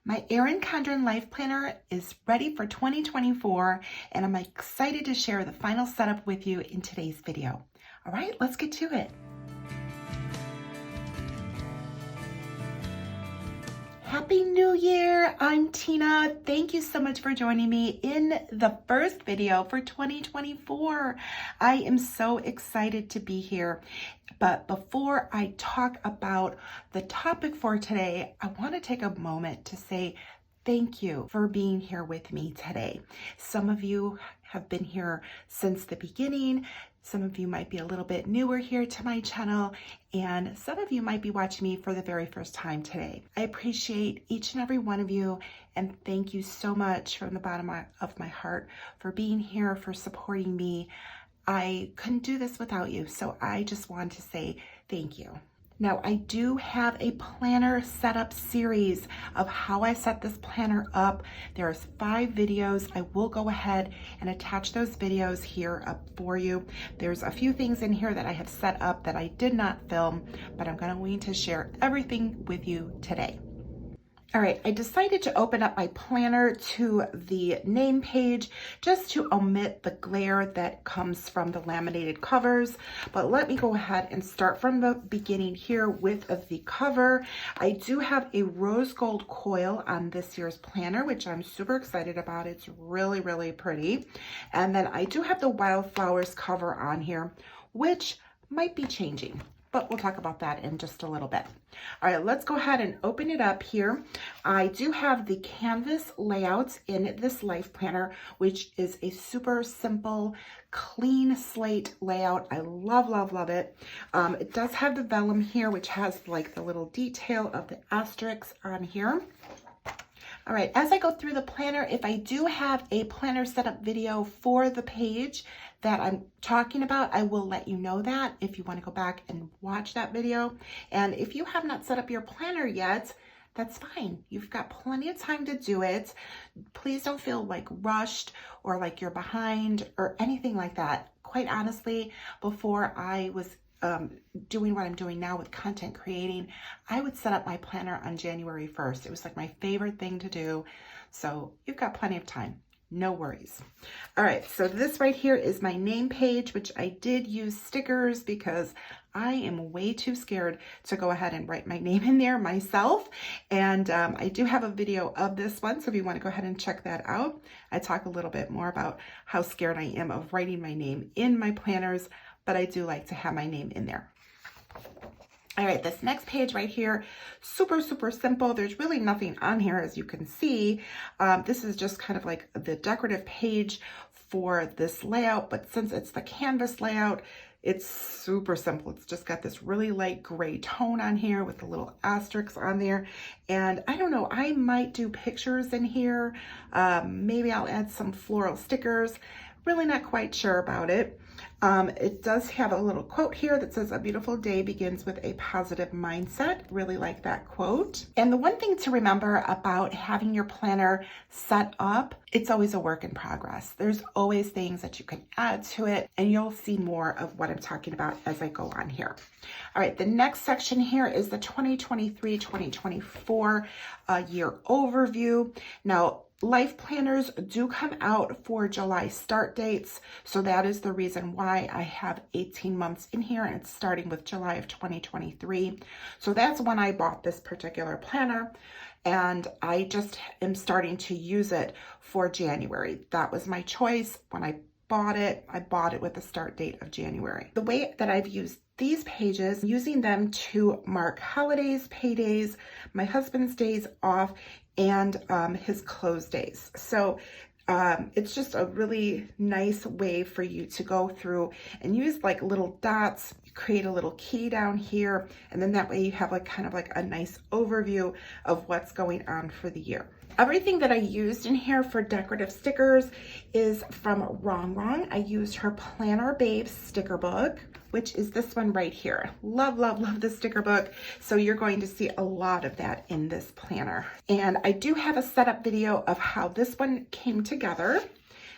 My Erin Condren LifePlanner is ready for 2024, and I'm excited to share the final setup with you in today's video. All right, let's get to it. Happy New Year! I'm Tina. Thank you so much for joining me in the first video for 2024. I am so excited to be here. But before I talk about the topic for today, I want to take a moment to say thank you for being here with me today. Some of you have been here since the beginning. Some of you might be a little bit newer here to my channel, and some of you might be watching me for the very first time today. I appreciate each and every one of you, and thank you so much from the bottom of my heart for being here, for supporting me. I couldn't do this without you, so I just want to say thank you. Now, I do have a planner setup series of how I set this planner up. There's 5 videos. I will go ahead and attach those videos here up for you. There's a few things in here that I have set up that I did not film, but I'm going to share everything with you today. All right, I decided to open up my planner to the name page just to omit the glare that comes from the laminated covers. But let me go ahead and start from the beginning here with the cover. I do have a rose gold coil on this year's planner, which I'm super excited about. It's really, really pretty. And then I do have the wildflowers cover on here, which might be changing, but we'll talk about that in just a little bit. All right, let's go ahead and open it up here. I do have the canvas layouts in this life planner, which is a super simple, clean slate layout. I love, love, love it. It does have the vellum here, which has like the little detail of the asterisks on here. All right, as I go through the planner, if I do have a planner setup video for the page that I'm talking about, I will let you know that if you want to go back and watch that video. And if you have not set up your planner yet, that's fine. You've got plenty of time to do it. Please don't feel like rushed or like you're behind or anything like that. Quite honestly, before I was doing what I'm doing now with content creating, I would set up my planner on January 1st. It was like my favorite thing to do. So you've got plenty of time. No worries. All right, so this right here is my name page, which I did use stickers because I am way too scared to go ahead and write my name in there myself. And I do have a video of this one, so if you want to go ahead and check that out, I talk a little bit more about how scared I am of writing my name in my planners, but I do like to have my name in there. All right, this next page right here, super, super simple. There's really nothing on here, as you can see. This is just kind of like the decorative page for this layout, but since it's the canvas layout, it's super simple. It's just got this really light gray tone on here with the little asterisks on there. And I don't know, I might do pictures in here. Maybe I'll add some floral stickers. Really not quite sure about it. It does have a little quote here that says, "A beautiful day begins with a positive mindset." Really like that quote. And the one thing to remember about having your planner set up, it's always a work in progress. There's always things that you can add to it, and you'll see more of what I'm talking about as I go on here. All right, the next section here is the 2023-2024 year overview. Now, life planners do come out for July start dates, so that is the reason why I have 18 months in here, and it's starting with July of 2023. So that's when I bought this particular planner, and I just am starting to use it for January. That was my choice. When I bought it with the start date of January. The way that I've used these pages, using them to mark holidays, paydays, my husband's days off, and his close days. So it's just a really nice way for you to go through and use like little dots, create a little key down here, and then that way you have like kind of like a nice overview of what's going on for the year. Everything that I used in here for decorative stickers is from RONGRONG. I used her Planner Babes sticker book, which is this one right here. Love, love, love the sticker book. So you're going to see a lot of that in this planner. And I do have a setup video of how this one came together.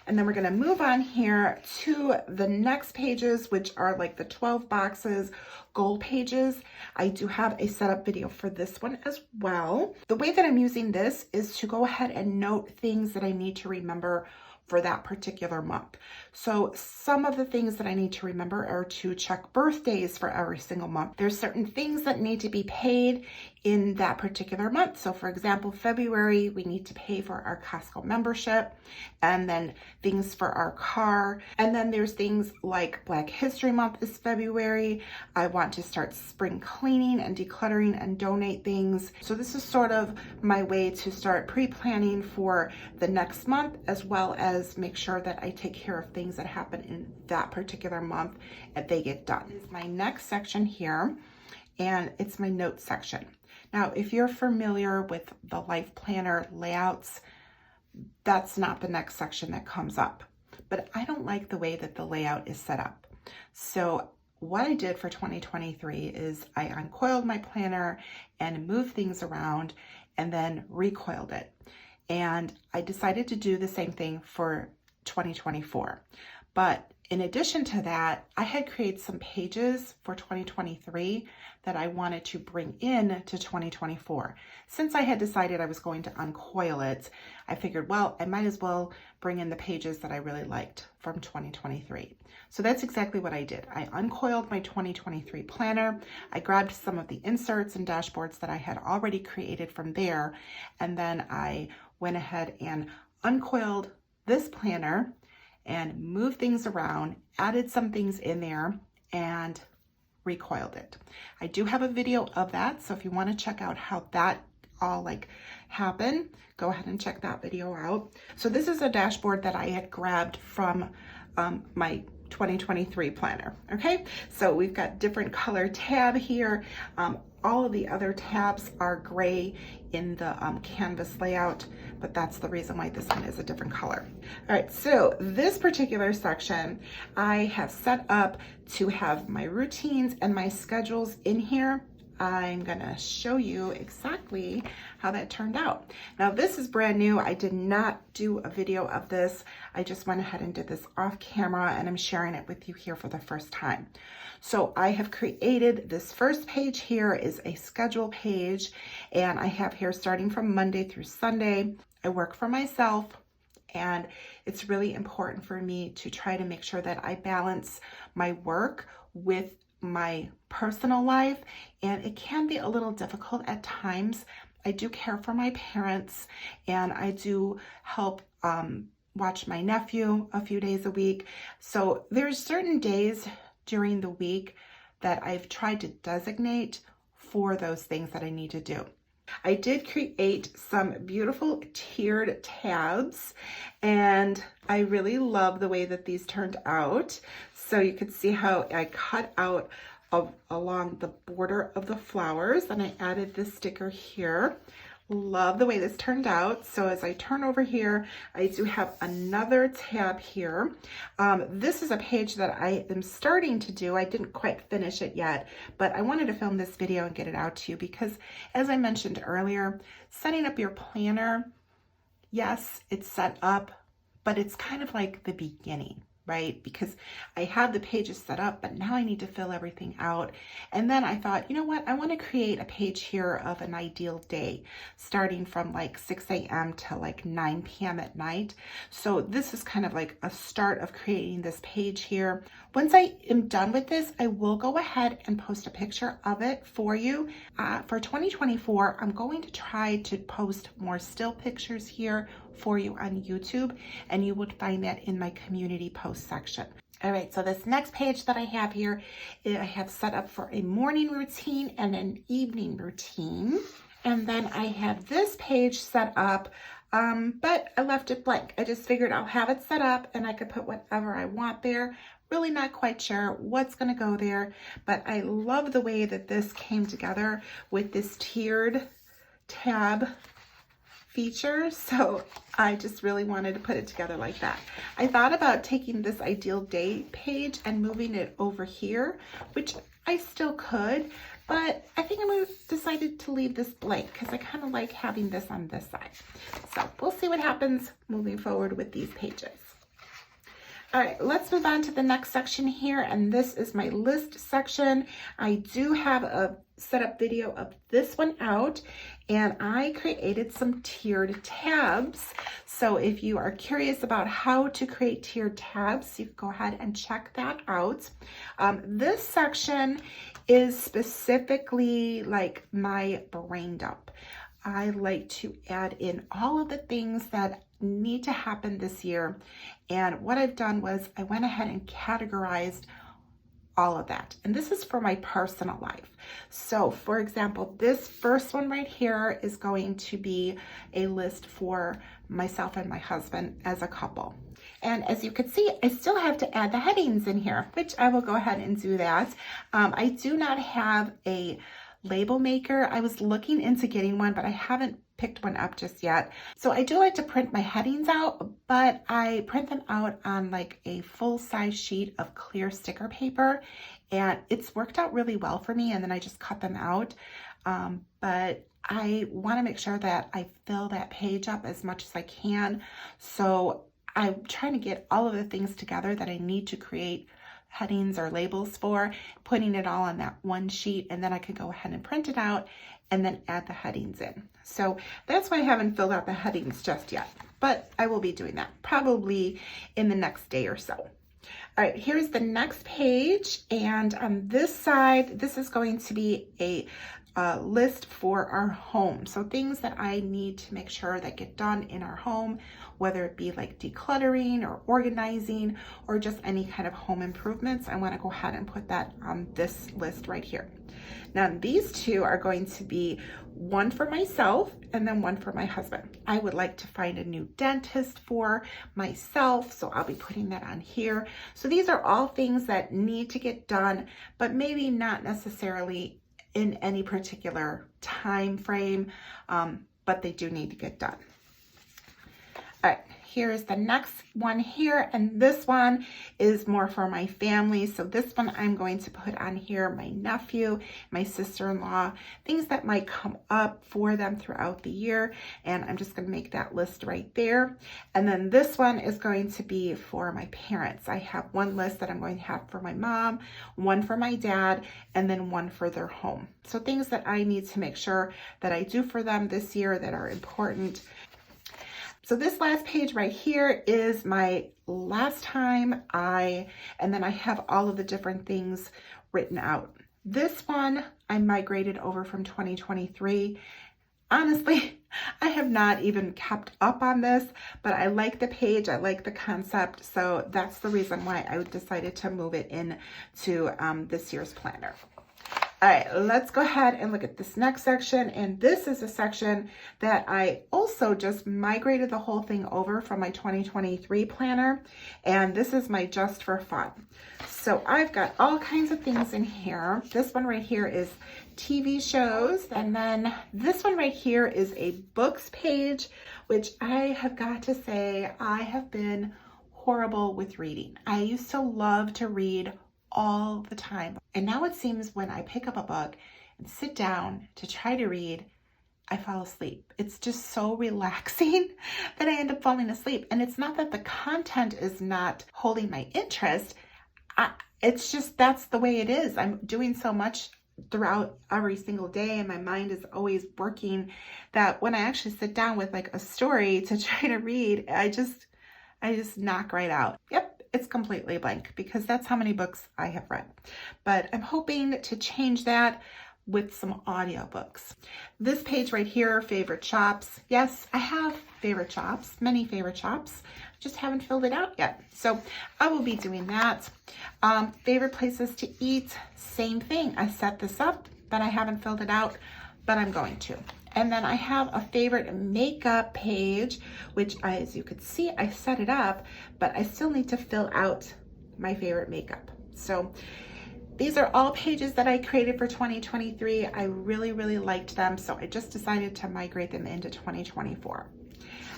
And then we're gonna move on here to the next pages, which are like the 12 boxes, goal pages. I do have a setup video for this one as well. The way that I'm using this is to go ahead and note things that I need to remember for that particular month. So some of the things that I need to remember are to check birthdays for every single month. There's certain things that need to be paid in that particular month. So for example, February, we need to pay for our Costco membership, and then things for our car. And then there's things like Black History Month is February. I want to start spring cleaning and decluttering and donate things. So this is sort of my way to start pre-planning for the next month, as well as make sure that I take care of things that happen in that particular month and they get done. This is my next section here, and it's my notes section. Now, if you're familiar with the Life Planner layouts, that's not the next section that comes up. But I don't like the way that the layout is set up. So what I did for 2023 is I uncoiled my planner and moved things around and then recoiled it. And I decided to do the same thing for 2024. But in addition to that, I had created some pages for 2023 that I wanted to bring in to 2024. Since I had decided I was going to uncoil it, I figured, well, I might as well bring in the pages that I really liked from 2023. So that's exactly what I did. I uncoiled my 2023 planner. I grabbed some of the inserts and dashboards that I had already created from there, and then I went ahead and uncoiled this planner and moved things around, added some things in there, and recoiled it. I do have a video of that, so if you want to check out how that all happened, go ahead and check that video out. So this is a dashboard that I had grabbed from my 2023 planner. Okay, so we've got different color tab here. All of the other tabs are gray in the canvas layout, but that's the reason why this one is a different color. All right, so this particular section I have set up to have my routines and my schedules in here. I'm gonna show you exactly how that turned out. Now this is brand new. I did not do a video of this. I just went ahead and did this off camera, and I'm sharing it with you here for the first time. So I have created this first page here is a schedule page, and I have here starting from Monday through Sunday. I work for myself, and it's really important for me to try to make sure that I balance my work with my personal life, and it can be a little difficult at times. I do care for my parents, and I do help watch my nephew a few days a week. So there's certain days during the week that I've tried to designate for those things that I need to do. I did create some beautiful tiered tabs, and I really love the way that these turned out. So you could see how I cut out along the border of the flowers, and I added this sticker here. Love the way this turned out. So as I turn over here, I do have another tab here. This is a page that I am starting to do. I didn't quite finish it yet, but I wanted to film this video and get it out to you because, as I mentioned earlier, setting up your planner, yes, it's set up, but it's kind of like the beginning, right? Because I have the pages set up, but now I need to fill everything out. And then I thought, you know what? I want to create a page here of an ideal day, starting from like 6 a.m. to like 9 p.m. at night. So this is kind of like a start of creating this page here. Once I am done with this, I will go ahead and post a picture of it for you. For 2024, I'm going to try to post more still pictures here for you on YouTube, and you would find that in my community post section. All right, so this next page that I have here, I have set up for a morning routine and an evening routine. And then I have this page set up, but I left it blank. I just figured I'll have it set up and I could put whatever I want there. Really not quite sure what's gonna go there, but I love the way that this came together with this tiered tab feature. So I just really wanted to put it together like that. I thought about taking this ideal day page and moving it over here, which I still could, but I think I'm decided to leave this blank because I kind of like having this on this side. So we'll see what happens moving forward with these pages. All right, let's move on to the next section here, and this is my list section. I do have a setup video of this one out, and I created some tiered tabs. So if you are curious about how to create tiered tabs, you can go ahead and check that out. This section is specifically like my brain dump. I like to add in all of the things that need to happen this year. And what I've done was I went ahead and categorized all of that. And this is for my personal life. So for example, this first one right here is going to be a list for myself and my husband as a couple. And as you can see, I still have to add the headings in here, which I will go ahead and do that. I do not have a label maker. I was looking into getting one, but I haven't picked one up just yet. So I do like to print my headings out, but I print them out on like a full-size sheet of clear sticker paper, and it's worked out really well for me, and then I just cut them out. But I want to make sure that I fill that page up as much as I can. So I'm trying to get all of the things together that I need to create headings or labels for, putting it all on that one sheet, and then I could go ahead and print it out and then add the headings in. So that's why I haven't filled out the headings just yet, but I will be doing that probably in the next day or so. All right, here's the next page, and on this side, this is going to be a list for our home. So things that I need to make sure that get done in our home, whether it be like decluttering or organizing or just any kind of home improvements. I want to go ahead and put that on this list right here. Now these two are going to be one for myself and then one for my husband. I would like to find a new dentist for myself, so I'll be putting that on here. So these are all things that need to get done, but maybe not necessarily in any particular time frame, but they do need to get done. All right, here's the next one here, and this one is more for my family. So this one I'm going to put on here my nephew, my sister-in-law, things that might come up for them throughout the year, and I'm just going to make that list right there. And then this one is going to be for my parents. I have one list that I'm going to have for my mom, one for my dad, and then one for their home. So things that I need to make sure that I do for them this year that are important. So this last page right here is my last time and then I have all of the different things written out. This one I migrated over from 2023. Honestly, I have not even kept up on this, but I like the page, I like the concept, so that's the reason why I decided to move it into this year's planner. All right, let's go ahead and look at this next section. And this is a section that I also just migrated the whole thing over from my 2023 planner. And this is my just for fun. So I've got all kinds of things in here. This one right here is TV shows. And then this one right here is a books page, which I have got to say, I have been horrible with reading. I used to love to read all the time. And now it seems when I pick up a book and sit down to try to read, I fall asleep. It's just so relaxing that I end up falling asleep. And it's not that the content is not holding my interest. It's just, that's the way it is. I'm doing so much throughout every single day and my mind is always working that when I actually sit down with like a story to try to read, I just knock right out. Yep. It's completely blank because that's how many books I have read. But I'm hoping to change that with some audiobooks. This page right here, favorite shops. Yes, I have favorite shops, many favorite shops. Just haven't filled it out yet. So I will be doing that. Favorite places to eat, same thing. I set this up, but I haven't filled it out, but I'm going to. And then I have a favorite makeup page, which as you could see, I set it up, but I still need to fill out my favorite makeup. So these are all pages that I created for 2023. I really, really liked them. So I just decided to migrate them into 2024.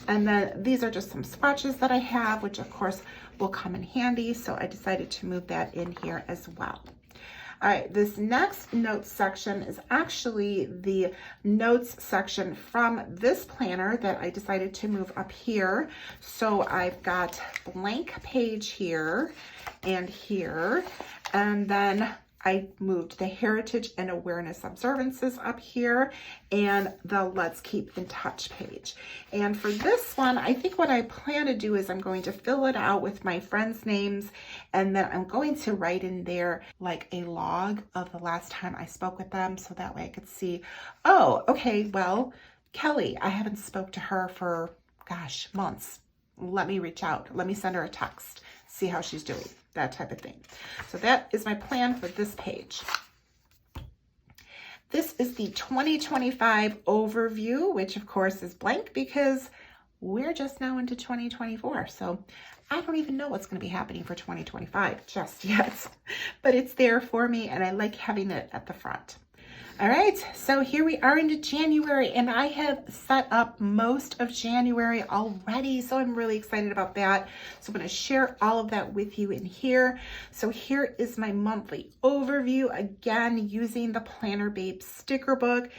And then these are just some swatches that I have, which of course will come in handy. So I decided to move that in here as well. All right, this next notes section is actually the notes section from this planner that I decided to move up here. So I've got blank page here, and then I moved the Heritage and Awareness Observances up here and the Let's Keep in Touch page. And for this one, I think what I plan to do is I'm going to fill it out with my friends' names, and then I'm going to write in there like a log of the last time I spoke with them, so that way I could see, oh, okay, well, Kelly, I haven't spoke to her for, gosh, months. Let me reach out. Let me send her a text, see how she's doing, that type of thing. So that is my plan for this page. This is the 2025 overview, which of course is blank because we're just now into 2024. So I don't even know what's going to be happening for 2025 just yet, but it's there for me and I like having it at the front. All right, so here we are into January, and I have set up most of January already, so I'm really excited about that. So I'm going to share all of that with you in here. So here is my monthly overview, again, using the Planner Babe sticker book.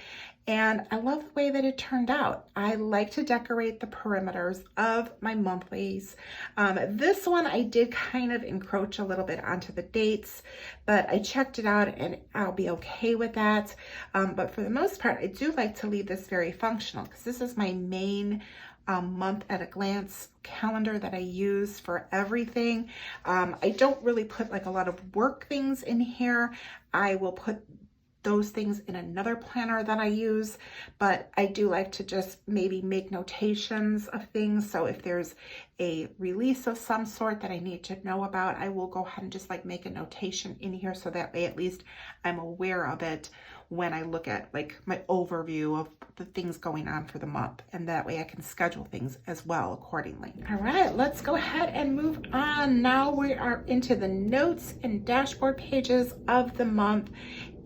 And I love the way that it turned out. I like to decorate the perimeters of my monthlies. This one I did kind of encroach a little bit onto the dates, but I checked it out and I'll be okay with that. But for the most part, I do like to leave this very functional because this is my main month at a glance calendar that I use for everything. I don't really put like a lot of work things in here. I will put those things in another planner that I use, but I do like to just maybe make notations of things. So if there's a release of some sort that I need to know about, I will go ahead and just like make a notation in here so that way at least I'm aware of it when I look at like my overview of the things going on for the month, and that way I can schedule things as well accordingly. All right, let's go ahead and move on. Now we are into the notes and dashboard pages of the month.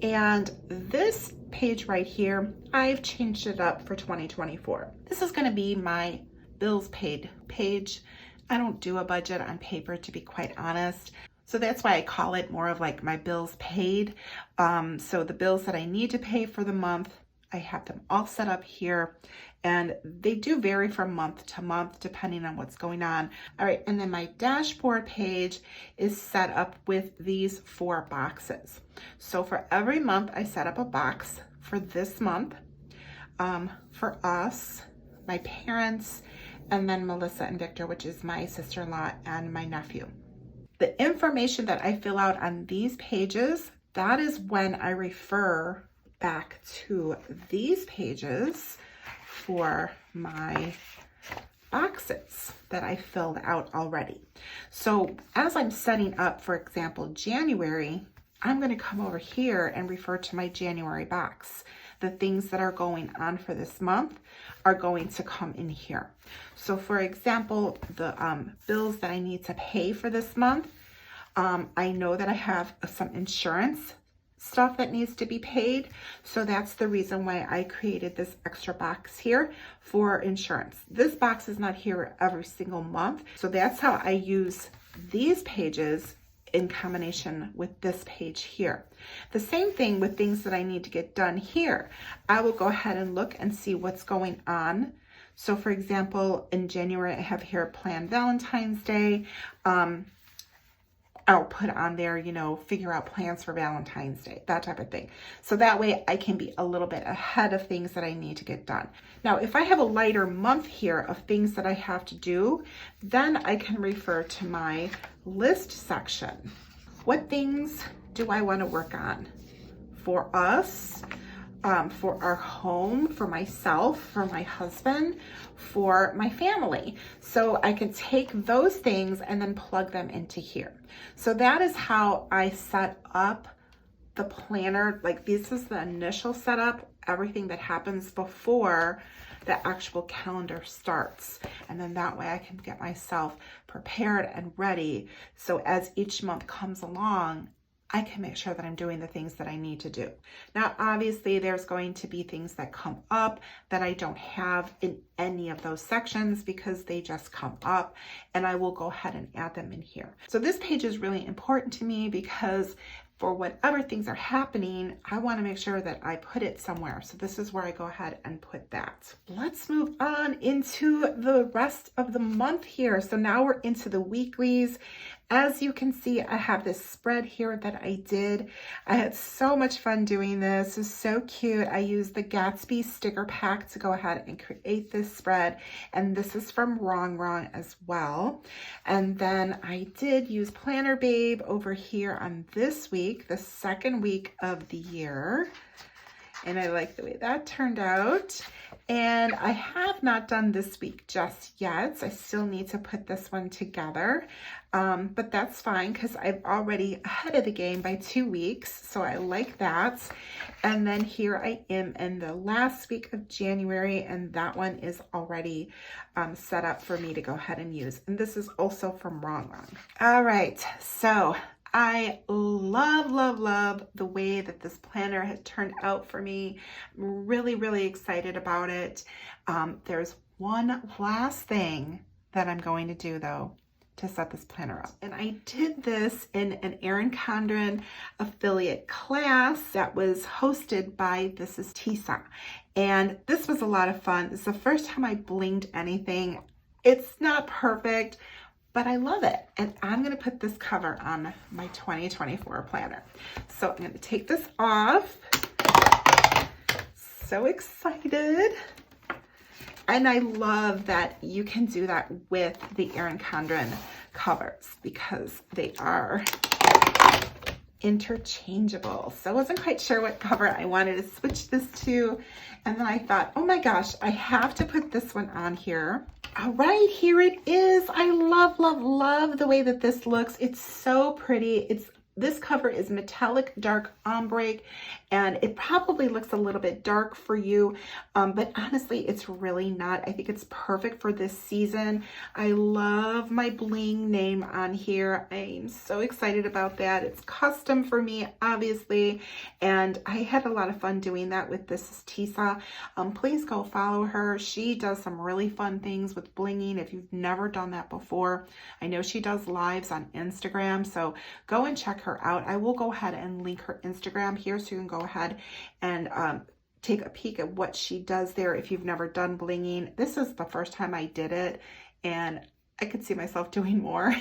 And this page right here, I've changed it up for 2024. This is going to be my bills paid page. I don't do a budget on paper, to be quite honest. So that's why I call it more of like my bills paid. So the bills that I need to pay for the month, I have them all set up here, and they do vary from month to month depending on what's going on. All right, and then my dashboard page is set up with these 4 boxes. So for every month, I set up a box for this month, for us, my parents, and then Melissa and Victor, which is my sister-in-law and my nephew. The information that I fill out on these pages, that is when I refer back to these pages for my boxes that I filled out already. So as I'm setting up, for example, January, I'm going to come over here and refer to my January box. The things that are going on for this month are going to come in here. So for example, the bills that I need to pay for this month, I know that I have some insurance stuff that needs to be paid. So that's the reason why I created this extra box here for insurance. This box is not here every single month. So that's how I use these pages in combination with this page here. The same thing with things that I need to get done here. I will go ahead and look and see what's going on. So for example, in January, I have here planned Valentine's Day. I'll put on there, you know, figure out plans for Valentine's Day, that type of thing. So that way I can be a little bit ahead of things that I need to get done. Now, if I have a lighter month here of things that I have to do, then I can refer to my list section. What things do I want to work on for us, for our home, for myself, for my husband, for my family? So I can take those things and then plug them into here. So that is how I set up the planner. Like this is the initial setup, everything that happens before the actual calendar starts. And then that way I can get myself prepared and ready. So as each month comes along, I can make sure that I'm doing the things that I need to do. Now, obviously, there's going to be things that come up that I don't have in any of those sections because they just come up, and I will go ahead and add them in here. So this page is really important to me because for whatever things are happening, I want to make sure that I put it somewhere. So this is where I go ahead and put that. Let's move on into the rest of the month here. So now we're into the weeklies. As you can see, I have this spread here that I did. I had so much fun doing this. It was so cute. I used the Gatsby sticker pack to go ahead and create this spread. And this is from RONGRONG as well. And then I did use Planner Babe over here on this week, the second week of the year. And I like the way that turned out. And I have not done this week just yet. I still need to put this one together. But that's fine because I'm already ahead of the game by 2 weeks. So I like that. And then here I am in the last week of January, and that one is already set up for me to go ahead and use. And this is also from RONGRONG. All right, so I love the way that this planner had turned out for me. I'm really excited about it. There's one last thing that I'm going to do though to set this planner up. And I did this in an Erin Condren affiliate class that was hosted by This is Tisa. And this was a lot of fun. It's the first time I blinged anything. It's not perfect, but I love it. And I'm gonna put this cover on my 2024 planner. So I'm gonna take this off. So excited. And I love that you can do that with the Erin Condren covers because they are interchangeable. So I wasn't quite sure what cover I wanted to switch this to. And then I thought, oh my gosh, I have to put this one on here. All right, here it is. I love the way that this looks. It's so pretty. This cover is metallic dark ombre, and it probably looks a little bit dark for you, but honestly, it's really not. I think it's perfect for this season. I love my bling name on here. I'm so excited about that. It's custom for me, obviously, and I had a lot of fun doing that with This is Tisa. Please go follow her. She does some really fun things with blinging if you've never done that before. I know she does lives on Instagram, so go and check her out. I will go ahead and link her Instagram here so you can go ahead and take a peek at what she does there if you've never done blinging. This is the first time I did it, and I could see myself doing more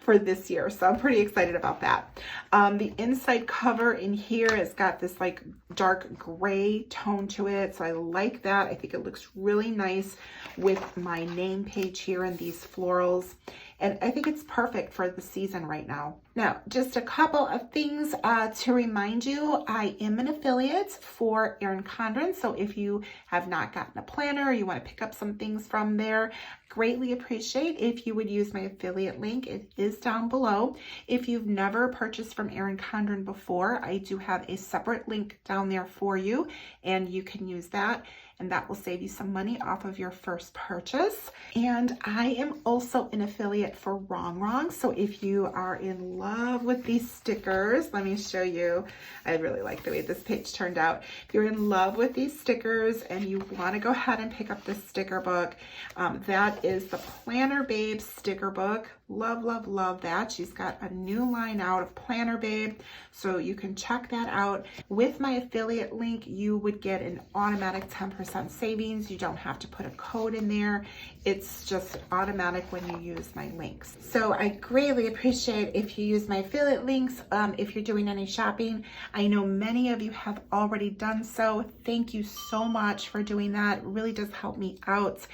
for this year. So I'm pretty excited about that. The inside cover in here has got this like dark gray tone to it. So I like that. I think it looks really nice with my name page here and these florals. And I think it's perfect for the season right now. Now, just a couple of things to remind you. I am an affiliate for Erin Condren. So if you have not gotten a planner or you want to pick up some things from there, greatly appreciate if you would use my affiliate link. It is down below. If you've never purchased from Erin Condren before, I do have a separate link down there for you, and you can use that. And that will save you some money off of your first purchase. And I am also an affiliate for RONGRONG. So if you are in love with these stickers, let me show you. I really like the way this page turned out. If you're in love with these stickers and you want to go ahead and pick up this sticker book, that is the Planner Babe sticker book. Love that. She's got a new line out of Planner Babe, so you can check that out. With my affiliate link, you would get an automatic 10% savings. You don't have to put a code in there. It's just automatic when you use my links. So I greatly appreciate if you use my affiliate links if you're doing any shopping. I know many of you have already done so. Thank you so much for doing that. It really does help me out.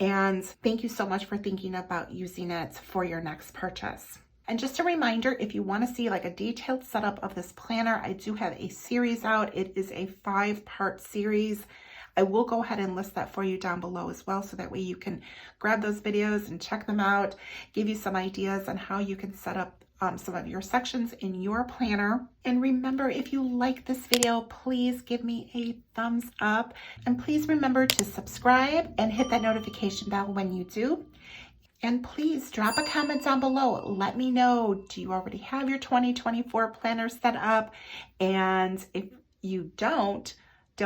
And thank you so much for thinking about using it for your next purchase. And just a reminder, if you want to see like a detailed setup of this planner, I do have a series out. It is a 5-part series. I will go ahead and list that for you down below as well, so that way you can grab those videos and check them out, give you some ideas on how you can set up some of your sections in your planner. And remember, if you like this video, please give me a thumbs up, and please remember to subscribe and hit that notification bell when you do. And please drop a comment down below. Let me know, do you already have your 2024 planner set up? And if you don't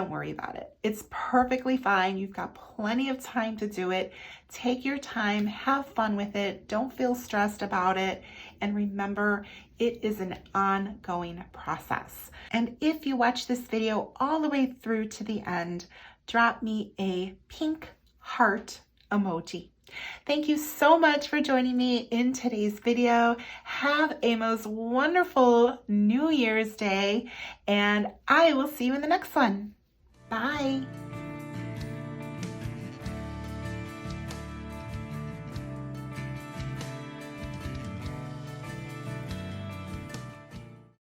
worry about it. It's perfectly fine. You've got plenty of time to do it. Take your time, have fun with it. Don't feel stressed about it. And remember, it is an ongoing process. And if you watch this video all the way through to the end, drop me a pink heart emoji. Thank you so much for joining me in today's video. Have a most wonderful New Year's Day, and I will see you in the next one. Bye.